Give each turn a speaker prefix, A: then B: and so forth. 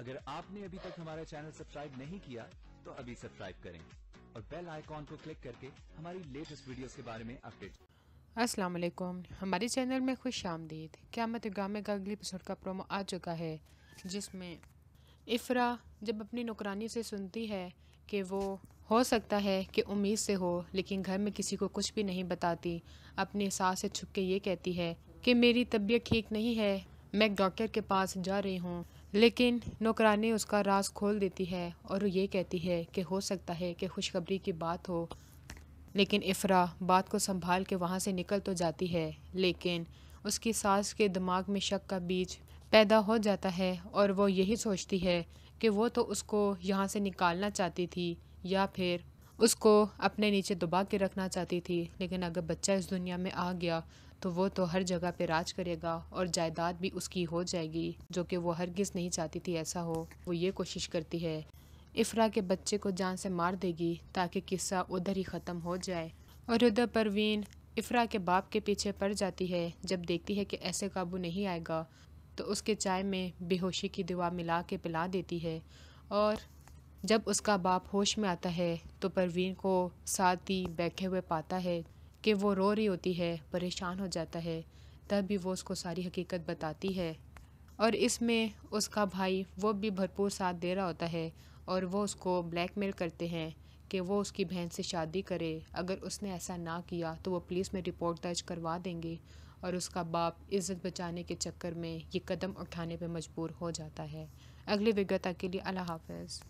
A: اگر آپ نے ابھی تک ہمارا چینل سبسکرائب نہیں کیا تو ابھی سبسکرائب کریں اور بیل آئیکن کو کلک کر کے ہماری لیٹسٹ ویڈیوز کے بارے میں اپڈیٹ۔
B: السلام علیکم، ہمارے چینل میں خوش آمدید۔ قیامت ڈرامے کا اگلی ایپیسوڈ کا پرومو آ چکا ہے، جس میں افرا جب اپنی نوکرانی سے سنتی ہے کہ وہ ہو سکتا ہے کہ امید سے ہو، لیکن گھر میں کسی کو کچھ بھی نہیں بتاتی، اپنی ساس سے چھپ کے یہ کہتی ہے کہ میری طبیعت ٹھیک نہیں ہے، میں ایک ڈاکٹر کے پاس جا رہی ہوں، لیکن نوکرانی اس کا راز کھول دیتی ہے اور یہ کہتی ہے کہ ہو سکتا ہے کہ خوشخبری کی بات ہو۔ لیکن افرا بات کو سنبھال کے وہاں سے نکل تو جاتی ہے، لیکن اس کی ساس کے دماغ میں شک کا بیج پیدا ہو جاتا ہے اور وہ یہی سوچتی ہے کہ وہ تو اس کو یہاں سے نکالنا چاہتی تھی یا پھر اس کو اپنے نیچے دبا کے رکھنا چاہتی تھی، لیکن اگر بچہ اس دنیا میں آ گیا تو وہ تو ہر جگہ پہ راج کرے گا اور جائیداد بھی اس کی ہو جائے گی، جو کہ وہ ہرگز نہیں چاہتی تھی ایسا ہو۔ وہ یہ کوشش کرتی ہے افرا کے بچے کو جان سے مار دے گی تاکہ قصہ ادھر ہی ختم ہو جائے، اور ادھر پروین افرا کے باپ کے پیچھے پڑ جاتی ہے۔ جب دیکھتی ہے کہ ایسے قابو نہیں آئے گا تو اس کے چائے میں بے ہوشی کی دوا ملا کے پلا دیتی ہے، اور جب اس کا باپ ہوش میں آتا ہے تو پروین کو ساتھ ہی بیٹھے ہوئے پاتا ہے کہ وہ رو رہی ہوتی ہے، پریشان ہو جاتا ہے، تب بھی وہ اس کو ساری حقیقت بتاتی ہے، اور اس میں اس کا بھائی وہ بھی بھرپور ساتھ دے رہا ہوتا ہے، اور وہ اس کو بلیک میل کرتے ہیں کہ وہ اس کی بہن سے شادی کرے، اگر اس نے ایسا نہ کیا تو وہ پولیس میں رپورٹ درج کروا دیں گے، اور اس کا باپ عزت بچانے کے چکر میں یہ قدم اٹھانے پہ مجبور ہو جاتا ہے۔ اگلی ویڈیو تک کے لیے اللہ حافظ۔